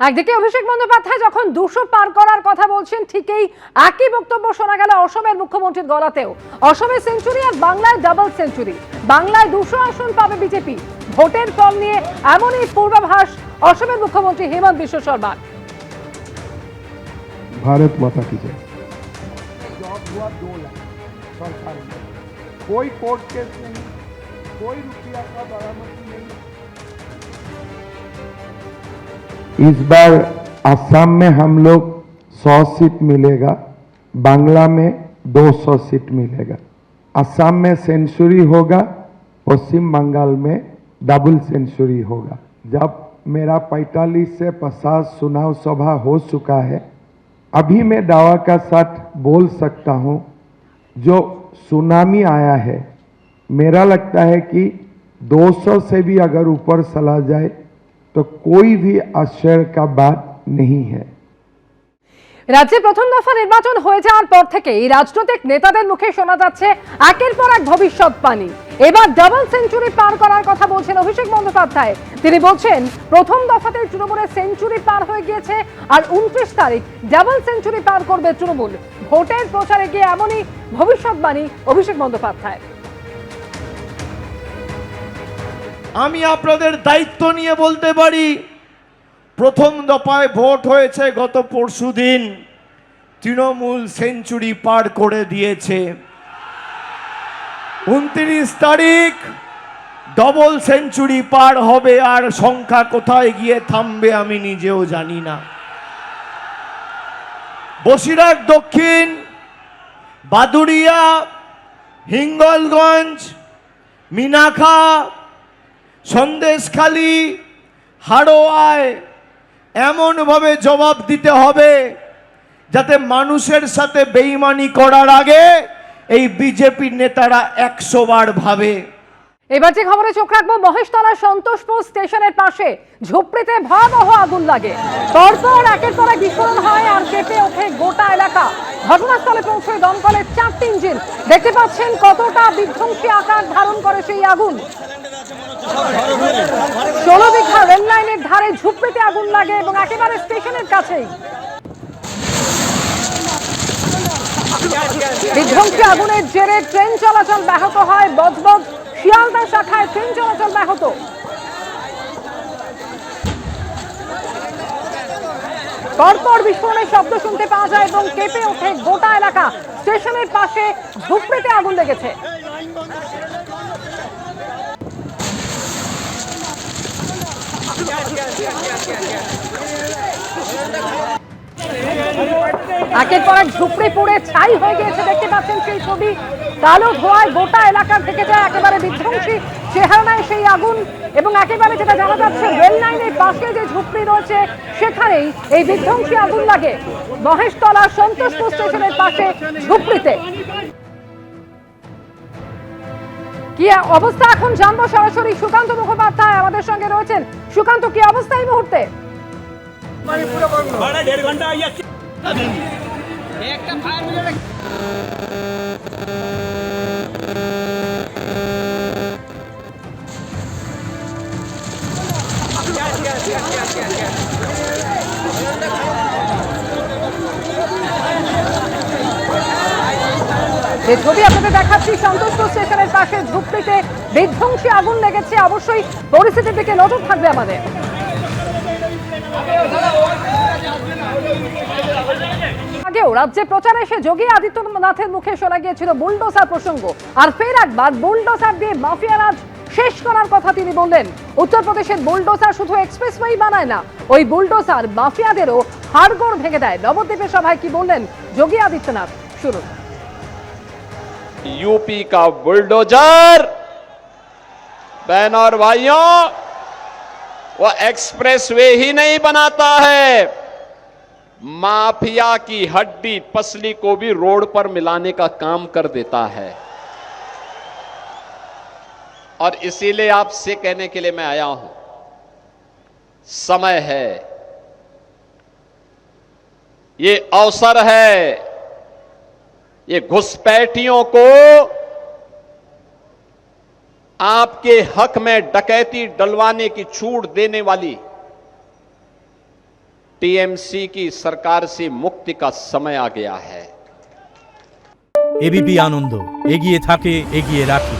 একদিকে অভিষেক বন্দ্যোপাধ্যায় যখন 200 পার করার কথা বলছেন, ঠিকই একই বক্তব্য শোনা গেল অসমের মুখ্যমন্ত্রীর গলাতেও। অসমে সেঞ্চুরি আর বাংলায় ডাবল সেঞ্চুরি। বাংলায় 200 আসন পাবে বিজেপি। ভোটের ফল নিয়ে এমনই পূর্বাভাস অসমের মুখ্যমন্ত্রী হেমন্ত বিশ্ব শর্মা। भारत माता की जय। जॉब हुआ 2 लाख सरकारी में, कोई कोर्ट केस नहीं, कोई रुपया का बरामदी नहीं। इस बार असम में हम लोग 100 सीट मिलेगा, बांग्ला में 200 सीट मिलेगा। असम में सेंचुरी होगा, पश्चिम बंगाल में डबल सेंचुरी होगा। जब मेरा 45 से 50 चुनाव सभा हो चुका है, अभी मैं दावा का साथ बोल सकता हूं, जो सुनामी आया है, मेरा लगता है कि 200 से भी अगर ऊपर चला जाए तो कोई भी आश्चर्य का बात नहीं है। রাজ্যে প্রথম দফা নির্বাচন হয়ে যাওয়ার পর থেকে এই রাজনৈতিক নেতাদের মুখে শোনা যাচ্ছে একের পর এক ভবিষ্যৎবাণী। এবার ডাবল সেঞ্চুরি পার করার কথা বলছেন অভিষেক বন্দ্যোপাধ্যায়। তিনি বলছেন প্রথম দফাতে তৃণমূলের সেঞ্চুরি পার হয়ে গিয়েছে, আর 29 তারিখ ডাবল সেঞ্চুরি পার করবে তৃণমূল। ভোটের প্রচারে গিয়ে এমনই ভবিষ্যৎবাণী অভিষেক বন্দ্যোপাধ্যায়। আমি আপনাদের দায়িত্ব নিয়ে বলতে পারি, প্রথম দফায় ভোট হয়েছে গত পরশুদিন, তৃণমূল সেঞ্চুরি পার করে দিয়েছে। 29 তারিখ ডবল সেঞ্চুরি পার হবে, আর সংখ্যা কোথায় গিয়ে থামবে আমি নিজেও জানি না। বসিরহাট দক্ষিণ, বাদুড়িয়া, হিঙ্গলগঞ্জ, মিনাখা, সন্দেশখালী, হাড়োয়ায় এমনভাবে জবাব দিতে হবে যাতে মানুষের সাথে বেইমানি করার আগে এই বিজেপি নেতারা 100 বার ভাবে। এবার যে খবরে চোখ রাখবো, মহেশতলা সন্তোষপুর স্টেশনের পাশে ঝুপড়িতে ভয়াবহ আগুন লাগে। পরপর একের পর এক বিস্ফোরণ হয় আর কেঁপে ওঠে গোটা এলাকা। ঘটনাস্থলে পৌঁছয় দমকলের 4টি ইঞ্জিন। দেখতে পাচ্ছেন কতটা বিধ্বংসী আকার ধারণ করে সেই আগুন। 16 বিঘা রেল লাইনের ধারে ঝুপড়িতে আগুন লাগে এবং একেবারে স্টেশনের কাছেই। বিধ্বংসী আগুনের জেরে ট্রেন চলাচল ব্যাহত হয়। বজবজ শিয়ালদা শাখায় ট্রেন চলাচল ব্যাহত। পরপর বিস্ফোরণের শব্দ শুনতে পাওয়া যায় এবং কেঁপে ওঠে গোটা এলাকা। স্টেশনের পাশে ঝুপড়িতে আগুন লেগেছে। একের পর এক ঝুপড়ি পুড়ে ছাই হয়ে গিয়েছে। দেখতে পাচ্ছেন সেই ছবি। কালো ধোঁয়ায় গোটা এলাকা থেকে যায়। একেবারে বিধ্বংসী চেহারা নেয় সেই আগুন এবং একেবারে যেটা জানা যাচ্ছে, রেল লাইনের পাশে যে ঝুপড়ি রয়েছে সেখানেই এই বিধ্বংসী আগুন লাগে। মহেশতলা সন্তোষপুর স্টেশনের পাশে ঝুপড়িতে কি অবস্থা এখন জানবো সরাসরি। সুকান্ত মুখোপাধ্যায় আমাদের সঙ্গে রয়েছেন। সুকান্ত, কি অবস্থা এই মুহূর্তে? যে ছবি আপনাদের দেখাচ্ছি, সন্তোষপুর স্টেশনের পাশে ঝুপড়িতে বিধ্বংসী আগুন লেগেছে। অবশ্যই পরিস্থিতির দিকে নজর থাকবে আমাদের। আগেও রাজ্যে প্রচারে এসে যোগী আদিত্যনাথের মুখে শোনা গিয়েছিল বুলডোজার প্রসঙ্গ, আর ফের একবার বুলডোজার দিয়ে মাফিয়া রাজ শেষ করার কথা তিনি বললেন। উত্তরপ্রদেশের বুলডোজার শুধু এক্সপ্রেসওয়ে বানায় না, ওই বুলডোজার মাফিয়াদেরও হাড়গোড় ভেঙে দেয়। নবদ্বীপের সভায় কি বললেন যোগী আদিত্যনাথ, শুনুন। यूपी का बुलडोजर, बहन और भाइयों, वो एक्सप्रेसवे ही नहीं बनाता है, माफिया की हड्डी पसली को भी रोड पर मिलाने का काम कर देता है। और इसीलिए आपसे कहने के लिए मैं आया हूं, समय है, ये अवसर है, ये घुसपैठियों को आपके हक में डकैती डलवाने की छूट देने वाली टीएमसी की सरकार से मुक्ति का समय आ गया है। এবিপি আনন্দ এগিয়ে থাকে এগিয়ে রাখে।